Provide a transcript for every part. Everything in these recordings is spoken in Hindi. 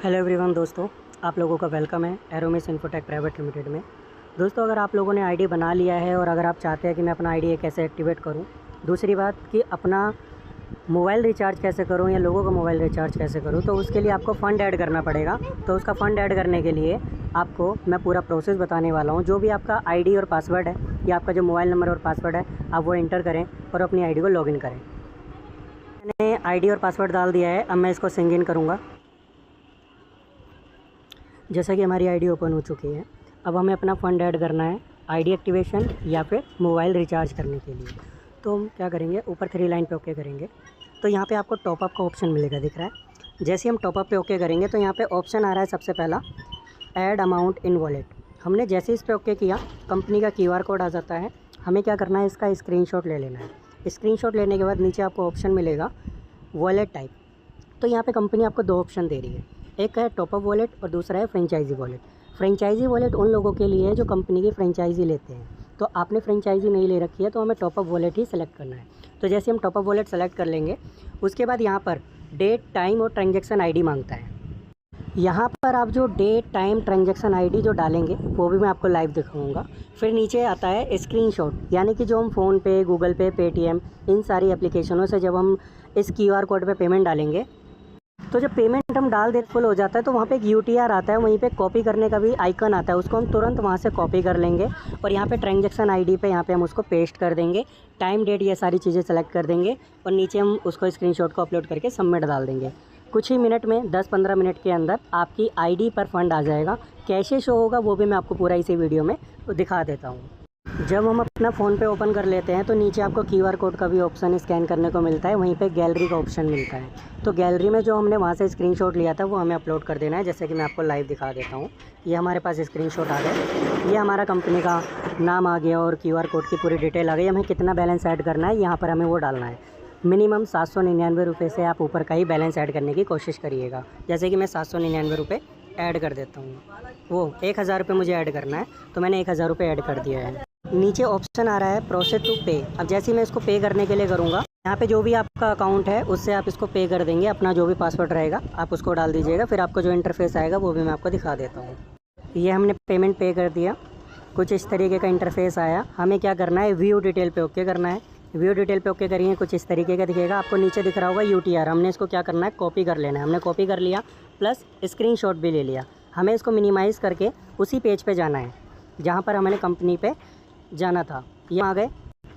हेलो एवरीवन दोस्तों, आप लोगों का वेलकम है एरोमिस इन्फोटेक प्राइवेट लिमिटेड में। दोस्तों, अगर आप लोगों ने आईडी बना लिया है और अगर आप चाहते हैं कि मैं अपना आईडी कैसे एक्टिवेट करूं, दूसरी बात कि अपना मोबाइल रिचार्ज कैसे करूं या लोगों का मोबाइल रिचार्ज कैसे करूं, तो उसके लिए आपको फ़ंड ऐड करना पड़ेगा। तो उसका फ़ंड ऐड करने के लिए आपको मैं पूरा प्रोसेस बताने वाला हूँ। जो भी आपका आईडी और पासवर्ड है या आपका जो मोबाइल नंबर और पासवर्ड है, आप वो एंटर करें और अपनी आईडी को लॉगिन करें। मैंने आईडी और पासवर्ड डाल दिया है। अब मैं इसको सिंग इन करूँगा। जैसा कि हमारी आईडी ओपन हो चुकी है, अब हमें अपना फ़ंड ऐड करना है आईडी एक्टिवेशन या फिर मोबाइल रिचार्ज करने के लिए। तो हम क्या करेंगे, ऊपर 3 लाइन पे ओके करेंगे तो यहाँ पे आपको टॉपअप का ऑप्शन मिलेगा, दिख रहा है। जैसे हम टॉपअप पे ओके करेंगे तो यहाँ पे ऑप्शन आ रहा है सबसे पहला, ऐड अमाउंट इन वॉलेट। हमने जैसे इस पर ओके किया, कंपनी का QR कोड आ जाता है। हमें क्या करना है, इसका स्क्रीनशॉट ले लेना है। स्क्रीनशॉट लेने के बाद नीचे आपको ऑप्शन मिलेगा वॉलेट टाइप। तो यहाँ पे कंपनी आपको 2 ऑप्शन दे रही है, एक है टॉपअप वॉलेट और दूसरा है फ्रेंचाइजी वॉलेट। फ्रेंचाइजी वॉलेट उन लोगों के लिए है जो कंपनी की फ्रेंचाइजी लेते हैं। तो आपने फ्रेंचाइजी नहीं ले रखी है तो हमें टॉपअप वॉलेट ही सेलेक्ट करना है। तो जैसे हम टॉपअप वॉलेट सेलेक्ट कर लेंगे, उसके बाद यहाँ पर डेट, टाइम और ट्रांजेक्शन आईडी मांगता है। यहाँ पर आप जो डेट, टाइम, ट्रांजेक्शन आईडी जो डालेंगे वो भी मैं आपको लाइव दिखाऊंगा। फिर नीचे आता है स्क्रीनशॉट, यानी कि जो हम फ़ोन पे, गूगल पे, पेटीएम, इन सारी एप्लीकेशनों से जब हम इस QR कोड पे पेमेंट डालेंगे, तो जब पेमेंट हम डाल देते फुल हो जाता है तो वहाँ पे एक UTR आता है, वहीं पे कॉपी करने का भी आइकन आता है। उसको हम तुरंत वहाँ से कॉपी कर लेंगे और यहाँ पे ट्रांजेक्शन आईडी पे यहाँ पे हम उसको पेस्ट कर देंगे। टाइम, डेट, ये सारी चीज़ें सेलेक्ट कर देंगे और नीचे हम उसको स्क्रीनशॉट को अपलोड करके सबमिट डाल देंगे। कुछ ही मिनट में 10-15 मिनट के अंदर आपकी आईडी पर फंड आ जाएगा। कैसे शो होगा वो भी मैं आपको पूरा इसी वीडियो में दिखा देता हूँ। जब हम अपना फ़ोन पे ओपन कर लेते हैं तो नीचे आपको QR कोड का भी ऑप्शन स्कैन करने को मिलता है, वहीं पे गैलरी का ऑप्शन मिलता है। तो गैलरी में जो हमने वहाँ से स्क्रीनशॉट लिया था वो हमें अपलोड कर देना है। जैसे कि मैं आपको लाइव दिखा देता हूँ। ये हमारे पास स्क्रीनशॉट आ गए, ये हमारा कंपनी का नाम आ गया और QR कोड की पूरी डिटेल आ गई। हमें कितना बैलेंस ऐड करना है यहाँ पर हमें वो डालना है। मिनिमम 799 रुपये से आप ऊपर का ही बैलेंस ऐड करने की कोशिश करिएगा। जैसे कि मैं 799 रुपये ऐड कर देता हूँ। वो 1000 रुपये मुझे ऐड करना है तो मैंने 1000 रुपये ऐड कर दिया है। नीचे ऑप्शन आ रहा है प्रोसेस टू पे। अब जैसे ही मैं इसको पे करने के लिए करूँगा, यहाँ पे जो भी आपका अकाउंट है उससे आप इसको पे कर देंगे। अपना जो भी पासवर्ड रहेगा आप उसको डाल दीजिएगा। फिर आपको जो इंटरफेस आएगा वो भी मैं आपको दिखा देता हूँ। ये हमने पेमेंट पे कर दिया, कुछ इस तरीके का इंटरफेस आया। हमें क्या करना है, व्यू डिटेल पे ओके करना है। व्यू डिटेल पे ओके करिए, कुछ इस तरीके का दिखेगा। आपको नीचे दिख रहा होगा UTR। हमने इसको क्या करना है, कॉपी कर लेना है। हमने कॉपी कर लिया प्लस स्क्रीनशॉट भी ले लिया। हमें इसको मिनिमाइज़ करके उसी पेज पे जाना है जहाँ पर हमने कंपनी पे जाना था। ये आ गए।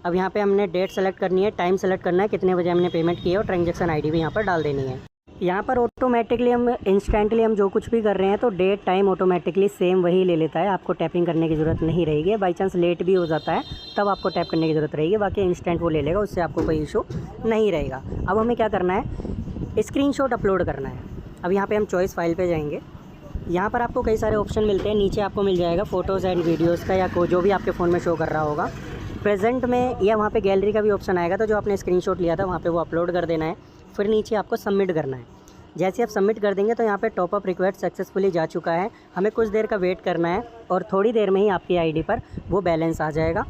अब यहाँ पे हमने डेट सेलेक्ट करनी है, टाइम सेलेक्ट करना है, कितने बजे हमने पेमेंट किया और ट्रांजेक्शन आईडी भी यहाँ पर डाल देनी है। यहाँ पर ऑटोमेटिकली हम इंस्टेंटली हम जो कुछ भी कर रहे हैं तो डेट, टाइम ऑटोमेटिकली सेम वही ले लेता है। आपको टैपिंग करने की ज़रूरत नहीं रहेगी। बाई चांस लेट भी हो जाता है तब आपको टैप करने की ज़रूरत रहेगी, बाकी इंस्टेंट वो ले लेगा, उससे आपको कोई इशू नहीं रहेगा। अब हमें क्या करना है, स्क्रीनशॉट अपलोड करना है। अब यहाँ पर हम चॉइस फाइल पर जाएँगे। यहाँ पर आपको कई सारे ऑप्शन मिलते हैं। नीचे आपको मिल जाएगा फ़ोटोज़ एंड वीडियोज़ का, या जो भी आपके फ़ोन में शो कर रहा होगा प्रेजेंट में, या वहाँ पे गैलरी का भी ऑप्शन आएगा। तो जो आपने स्क्रीनशॉट लिया था वहाँ पे वो अपलोड कर देना है। फिर नीचे आपको सबमिट करना है। जैसे आप सबमिट कर देंगे तो यहाँ पे टॉपअप रिक्वेस्ट सक्सेसफुली जा चुका है। हमें कुछ देर का वेट करना है और थोड़ी देर में ही आपकी आईडी पर वो बैलेंस आ जाएगा।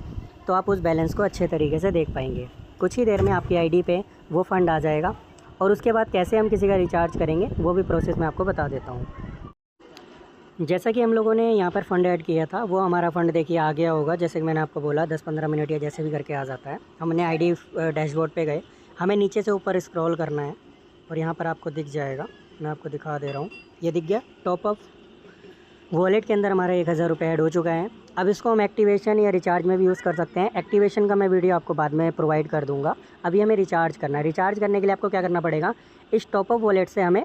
तो आप उस बैलेंस को अच्छे तरीके से देख पाएंगे। कुछ ही देर में आपकी आईडी पे वो फ़ंड आ जाएगा। और उसके बाद कैसे हम किसी का रिचार्ज करेंगे वो भी प्रोसेस मैं आपको बता देता हूँ। जैसा कि हम लोगों ने यहाँ पर फ़ंड ऐड किया था, वो हमारा फ़ंड देखिए आ गया होगा। जैसे कि मैंने आपको बोला 10-15 मिनट या जैसे भी करके आ जाता है। हमने आईडी डैशबोर्ड पे गए, हमें नीचे से ऊपर स्क्रॉल करना है और यहाँ पर आपको दिख जाएगा। मैं आपको दिखा दे रहा हूँ, ये दिख गया। टॉपअप वॉलेट के अंदर हमारा 1000 रुपये ऐड हो चुका है। अब इसको हम एक्टिवेशन या रिचार्ज में भी यूज़ कर सकते हैं। एक्टिवेशन का मैं वीडियो आपको बाद में प्रोवाइड कर दूँगा। अभी हमें रिचार्ज करना है। रिचार्ज करने के लिए आपको क्या करना पड़ेगा, इस टॉपअप वॉलेट से हमें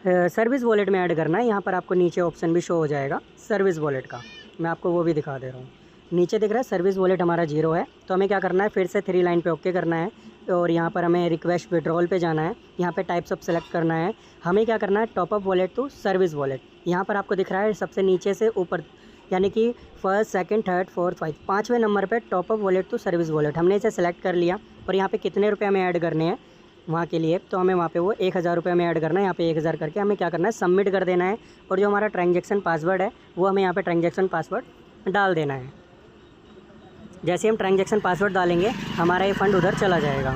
सर्विस वॉलेट में ऐड करना है। यहाँ पर आपको नीचे ऑप्शन भी शो हो जाएगा सर्विस वॉलेट का, मैं आपको वो भी दिखा दे रहा हूँ। नीचे दिख रहा है सर्विस वॉलेट हमारा 0 है। तो हमें क्या करना है, फिर से 3 लाइन पे ओके करना है और यहाँ पर हमें रिक्वेस्ट विड्रॉल पे जाना है। यहाँ पे टाइप्स ऑफ सेलेक्ट करना है। हमें क्या करना है, top up wallet to service wallet. यहाँ पर आपको दिख रहा है सबसे नीचे से ऊपर, यानी कि फर्स्ट, सेकंड, थर्ड, फोर्थ, 5वें नंबर पर top up wallet to service wallet. हमने इसे सेलेक्ट कर लिया और यहाँ पर कितने रुपये हमें ऐड करने हैं वहाँ के लिए, तो हमें वहाँ पे वो 1000 रुपये में ऐड करना है। यहाँ पे 1000 करके हमें क्या करना है, सबमिट कर देना है। और जो हमारा ट्रांजेक्शन पासवर्ड है वो हमें यहाँ पे ट्रांजेक्शन पासवर्ड डाल देना है। जैसे हम ट्रांजेक्शन पासवर्ड डालेंगे हमारा ये फ़ंड उधर चला जाएगा।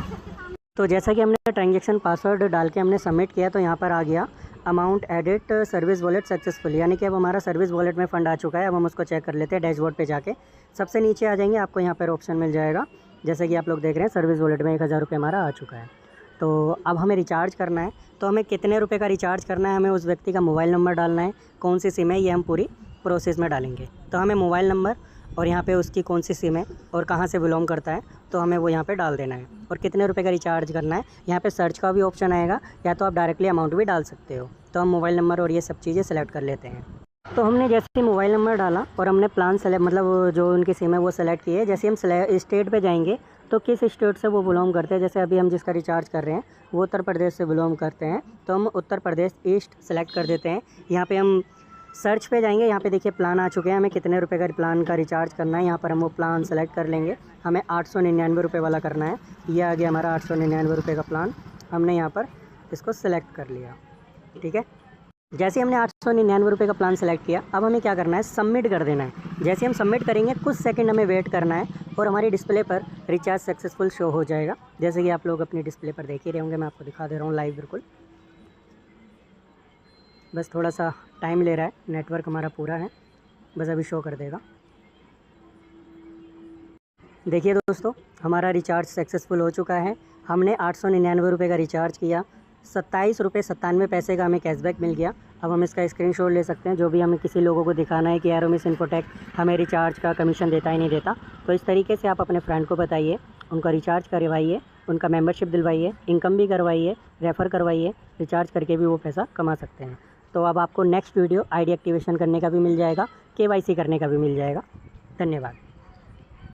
तो जैसा कि हमने ट्रांजेक्शन पासवर्ड डाल के हमने सबमिट किया तो यहाँ पर आ गया amount edit service wallet successful, यानी कि अब हमारा सर्विस वॉलेट में फ़ंड आ चुका है। अब हम उसको चेक कर लेते हैं डैशबोर्ड पे जाके। सबसे नीचे आ जाएंगे, आपको यहाँ पर ऑप्शन मिल जाएगा, जैसे कि आप लोग देख रहे हैं सर्विस वॉलेट में 1000 रुपये हमारा आ चुका है। तो अब हमें रिचार्ज करना है, तो हमें कितने रुपए का रिचार्ज करना है, हमें उस व्यक्ति का मोबाइल नंबर डालना है, कौन सी सिम है, ये हम पूरी प्रोसेस में डालेंगे। तो हमें मोबाइल नंबर और यहाँ पे उसकी कौन सी सिम है और कहाँ से बिलोंग करता है, तो हमें वो यहाँ पे डाल देना है और कितने रुपए का रिचार्ज करना है। यहाँ पे सर्च का भी ऑप्शन आएगा, या तो आप डायरेक्टली अमाउंट भी डाल सकते हो। तो हम मोबाइल नंबर और ये सब चीज़ें सेलेक्ट कर लेते हैं। तो हमने जैसे ही मोबाइल नंबर डाला और हमने प्लान सेलेक्ट, मतलब जो उनकी सिम है वो सेलेक्ट की है। जैसे हम स्टेट पे जाएंगे तो किस स्टेट से वो बिलोंग करते हैं, जैसे अभी हम जिसका रिचार्ज कर रहे हैं वो उत्तर प्रदेश से बिलोंग करते हैं, तो हम उत्तर प्रदेश ईस्ट सेलेक्ट कर देते हैं। यहाँ पे हम सर्च पे जाएंगे, यहाँ पे देखिए प्लान आ चुके हैं, हमें कितने रुपए का प्लान का रिचार्ज करना है। यहाँ पर हम वो प्लान सेलेक्ट कर लेंगे। हमें 899 रुपये वाला करना है। ये आ गया हमारा 899 रुपये का प्लान, हमने यहाँ पर इसको सेलेक्ट कर लिया। ठीक है, जैसे हमने 899 रुपये का प्लान सेलेक्ट किया, अब हमें क्या करना है, सबमिट कर देना है। जैसे हम सबमिट करेंगे कुछ सेकंड हमें वेट करना है और हमारी डिस्प्ले पर रिचार्ज सक्सेसफुल शो हो जाएगा। जैसे कि आप लोग अपनी डिस्प्ले पर देख ही रहे होंगे, मैं आपको दिखा दे रहा हूँ लाइव बिल्कुल। बस थोड़ा सा टाइम ले रहा है, नेटवर्क हमारा पूरा है, बस अभी शो कर देगा। देखिए दोस्तों, हमारा रिचार्ज सक्सेसफुल हो चुका है। हमने 899 रुपये का रिचार्ज किया, 27 रुपये 97 पैसे का हमें कैशबैक मिल गया। अब हम इसका स्क्रीनशॉट ले सकते हैं, जो भी हमें किसी लोगों को दिखाना है कि यार मिस इन्फोटेक हमें रिचार्ज का कमीशन देता ही नहीं देता, तो इस तरीके से आप अपने फ्रेंड को बताइए, उनका रिचार्ज करवाइए, उनका मेंबरशिप दिलवाइए, इनकम भी करवाइए, रेफ़र करवाइए, रिचार्ज करके भी वो पैसा कमा सकते हैं। तो अब आपको नेक्स्ट वीडियो आईडी एक्टिवेशन करने का भी मिल जाएगा, KYC करने का भी मिल जाएगा। धन्यवाद।